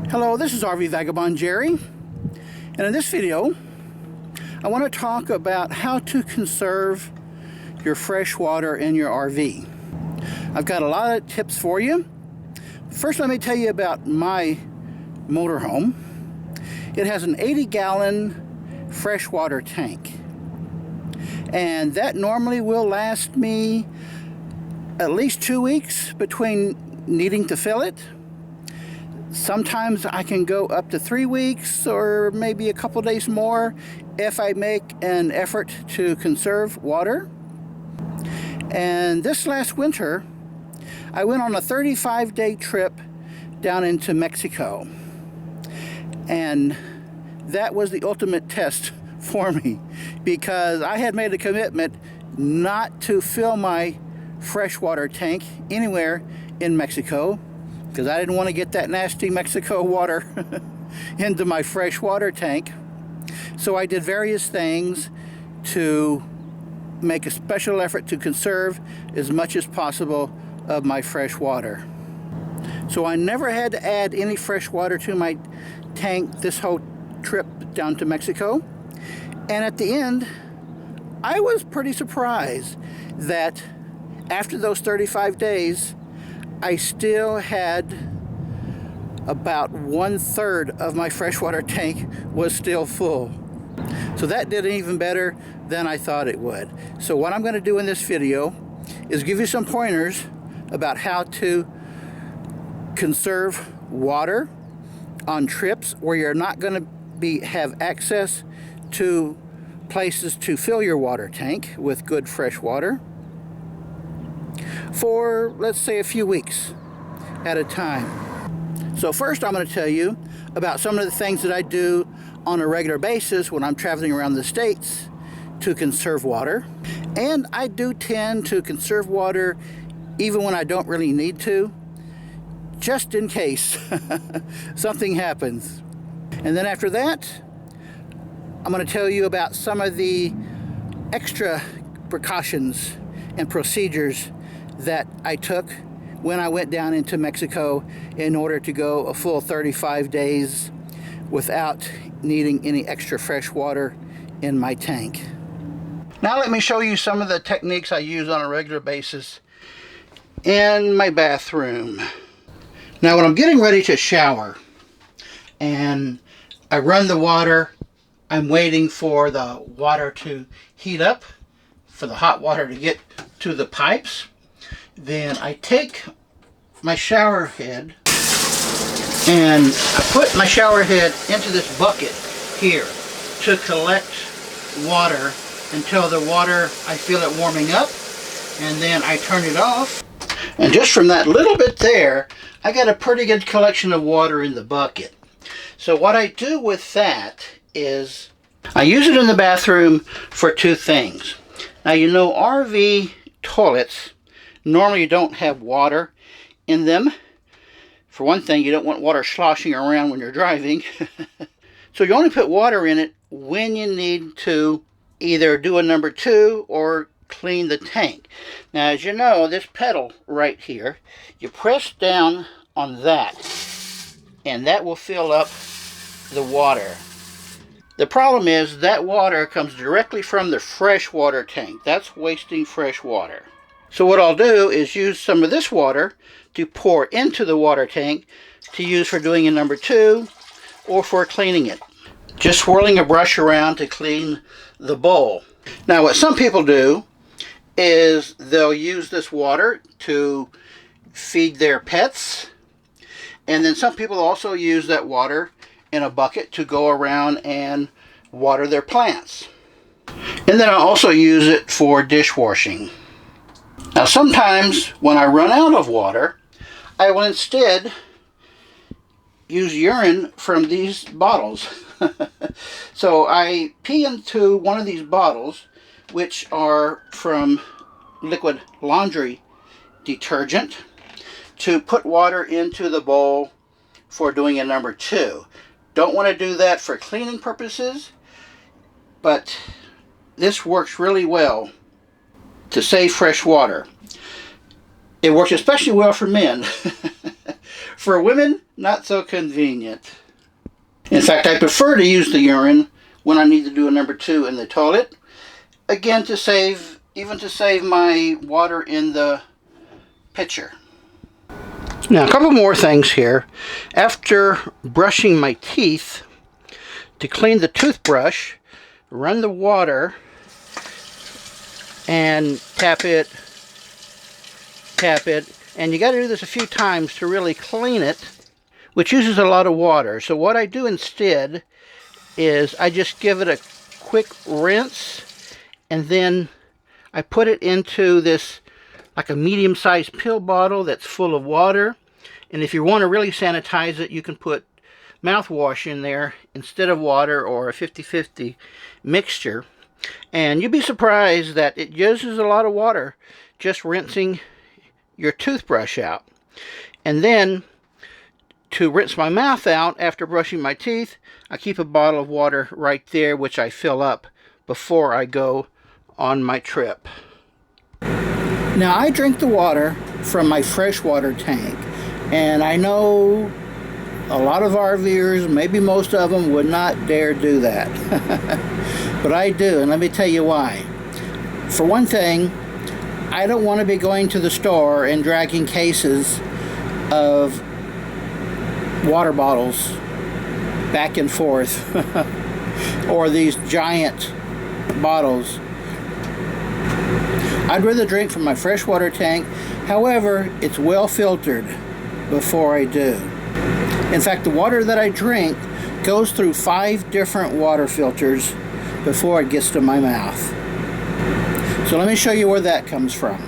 Hello, this is RV Vagabond Jerry, and in this video I want to talk about how to conserve your fresh water in your RV. I've got a lot of tips for you. First, let me tell you about my motorhome. It has an 80-gallon freshwater tank, and that normally will last me at least 2 weeks between needing to fill it. Sometimes I can go up to 3 weeks or maybe a couple days more if I make an effort to conserve water. And this last winter, I went on a 35-day trip down into Mexico. And that was the ultimate test for me, because I had made a commitment not to fill my freshwater tank anywhere in Mexico, because I didn't want to get that nasty Mexico water into my freshwater tank. So I did various things to make a special effort to conserve as much as possible of my fresh water. So I never had to add any fresh water to my tank this whole trip down to Mexico. And at the end, I was pretty surprised that after those 35 days, I still had about 1/3 of my freshwater tank was still full. So that did even better than I thought it would. So what I'm going to do in this video is give you some pointers about how to conserve water on trips where you're not going to have access to places to fill your water tank with good fresh water for, let's say, a few weeks at a time. So first, I'm going to tell you about some of the things that I do on a regular basis when I'm traveling around the States to conserve water. And I do tend to conserve water even when I don't really need to, just in case something happens. And then after that, I'm going to tell you about some of the extra precautions and procedures that I took when I went down into Mexico in order to go a full 35 days without needing any extra fresh water in my tank. Now let me show you some of the techniques I use on a regular basis in my bathroom. Now when I'm getting ready to shower and I run the water, I'm waiting for the water to heat up, for the hot water to get to the pipes. Then I take my shower head and I put my shower head into this bucket here to collect water until the water, I feel it warming up, and then I turn it off. And just from that little bit there, I got a pretty good collection of water in the bucket. So what I do with that is I use it in the bathroom for two things. Now, you know, RV toilets normally don't have water in them. For one thing, you don't want water sloshing around when you're driving. So you only put water in it when you need to either do a number 2 or clean the tank. Now, as you know, this pedal right here, you press down on that, and that will fill up the water. The problem is that water comes directly from the freshwater tank. That's wasting fresh water. So what I'll do is use some of this water to pour into the water tank to use for doing a number 2 or for cleaning it. Just swirling a brush around to clean the bowl. Now what some people do is they'll use this water to feed their pets, and then some people also use that water in a bucket to go around and water their plants. And then I also use it for dishwashing. Now sometimes when I run out of water, I will instead use urine from these bottles. So I pee into one of these bottles, which are from liquid laundry detergent, to put water into the bowl for doing a number 2. Don't want to do that for cleaning purposes, but this works really well to save fresh water. It works especially well for men. For women, not so convenient. In fact, I prefer to use the urine when I need to do a number 2 in the toilet. Again, to save my water in the pitcher. Now, a couple more things here. After brushing my teeth, to clean the toothbrush, run the water and tap it, and you got to do this a few times to really clean it, which uses a lot of water. So what I do instead is I just give it a quick rinse, and then I put it into this like a medium-sized pill bottle that's full of water. And if you want to really sanitize it, you can put mouthwash in there instead of water, or a 50-50 mixture. And you'd be surprised that it uses a lot of water just rinsing your toothbrush out. And then to rinse my mouth out after brushing my teeth, I keep a bottle of water right there, which I fill up before I go on my trip. Now, I drink the water from my freshwater tank, and I know a lot of RVers, maybe most of them, would not dare do that. But I do, and let me tell you why. For one thing, I don't want to be going to the store and dragging cases of water bottles back and forth, or these giant bottles. I'd rather drink from my freshwater tank. However, it's well filtered before I do. In fact, the water that I drink goes through 5 different water filters before it gets to my mouth. So let me show you where that comes from.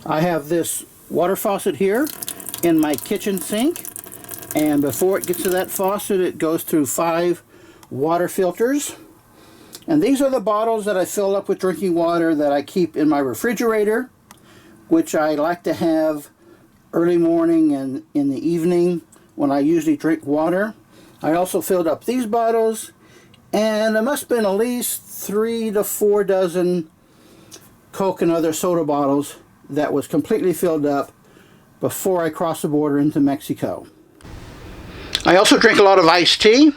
I have this water faucet here in my kitchen sink, and before it gets to that faucet, it goes through 5 water filters. And these are the bottles that I fill up with drinking water that I keep in my refrigerator, which I like to have early morning and in the evening when I usually drink water. I also filled up these bottles, and there must have been at least 3 to 4 dozen Coke and other soda bottles that was completely filled up before I crossed the border into Mexico. I also drink a lot of iced tea,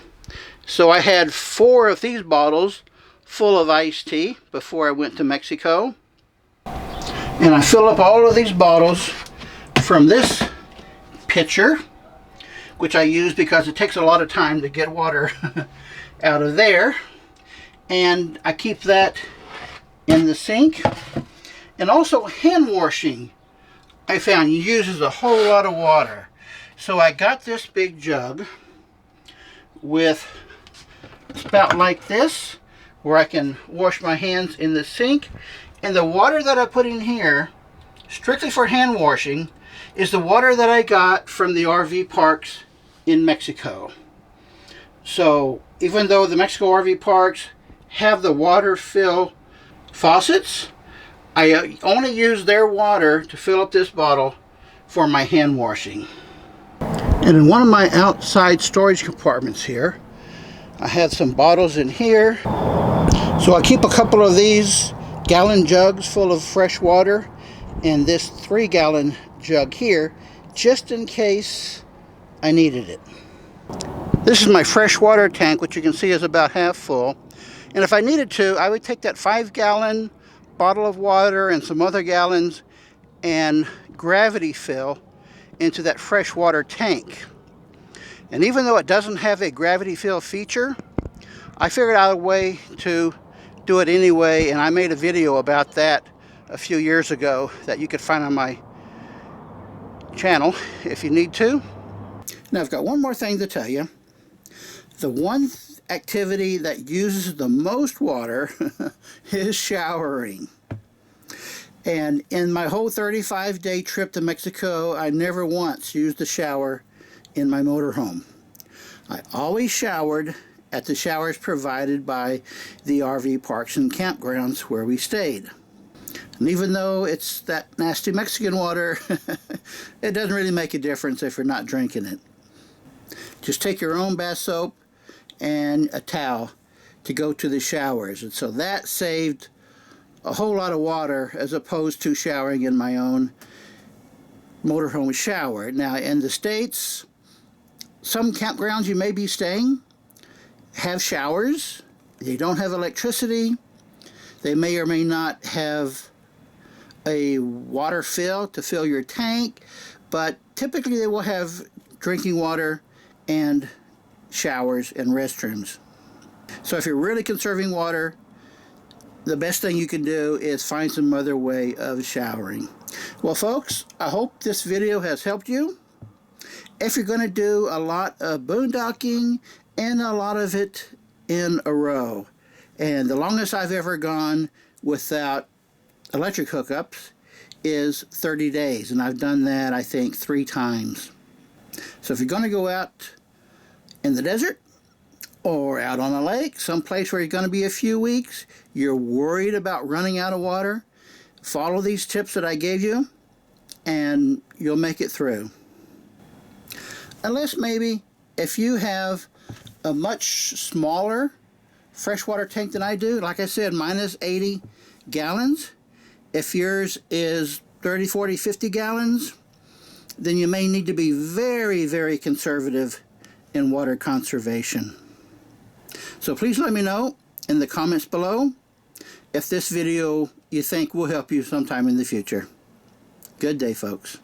so I had 4 of these bottles full of iced tea before I went to Mexico. And I fill up all of these bottles from this pitcher, which I use because it takes a lot of time to get water out of there. And I keep that in the sink. And also, hand washing, I found, uses a whole lot of water. So I got this big jug with a spout like this, where I can wash my hands in the sink. And the water that I put in here, strictly for hand washing, is the water that I got from the RV parks in Mexico. So even though the Mexico RV parks have the water fill faucets, I only use their water to fill up this bottle for my hand washing. And in one of my outside storage compartments here, I have some bottles in here. So I keep a couple of these gallon jugs full of fresh water, and this 3-gallon jug here, just in case I needed it. This is my freshwater tank, which you can see is about half full. And if I needed to, I would take that 5-gallon bottle of water and some other gallons and gravity fill into that freshwater tank. And even though it doesn't have a gravity fill feature, I figured out a way to do it anyway, and I made a video about that a few years ago that you could find on my channel if you need to. Now, I've got one more thing to tell you. The one activity that uses the most water is showering. And in my whole 35-day trip to Mexico, I never once used a shower in my motorhome. I always showered at the showers provided by the RV parks and campgrounds where we stayed. And even though it's that nasty Mexican water, it doesn't really make a difference if you're not drinking it. Just take your own bath soap and a towel to go to the showers. And so that saved a whole lot of water as opposed to showering in my own motorhome shower. Now in the States, some campgrounds you may be staying have showers. They don't have electricity. They may or may not have a water fill to fill your tank, but typically they will have drinking water and showers and restrooms. So if you're really conserving water, the best thing you can do is find some other way of showering. Well folks, I hope this video has helped you. If you're going to do a lot of boondocking and a lot of it in a row, and the longest I've ever gone without electric hookups is 30 days, and I've done that I think 3 times. So if you're going to go out in the desert or out on a lake, someplace where you're going to be a few weeks, you're worried about running out of water, follow these tips that I gave you and you'll make it through. Unless maybe if you have a much smaller freshwater tank than I do, like I said, mine is 80 gallons. If yours is 30, 40, 50 gallons, then you may need to be very, very conservative in water conservation. So please let me know in the comments below if this video you think will help you sometime in the future. Good day, folks.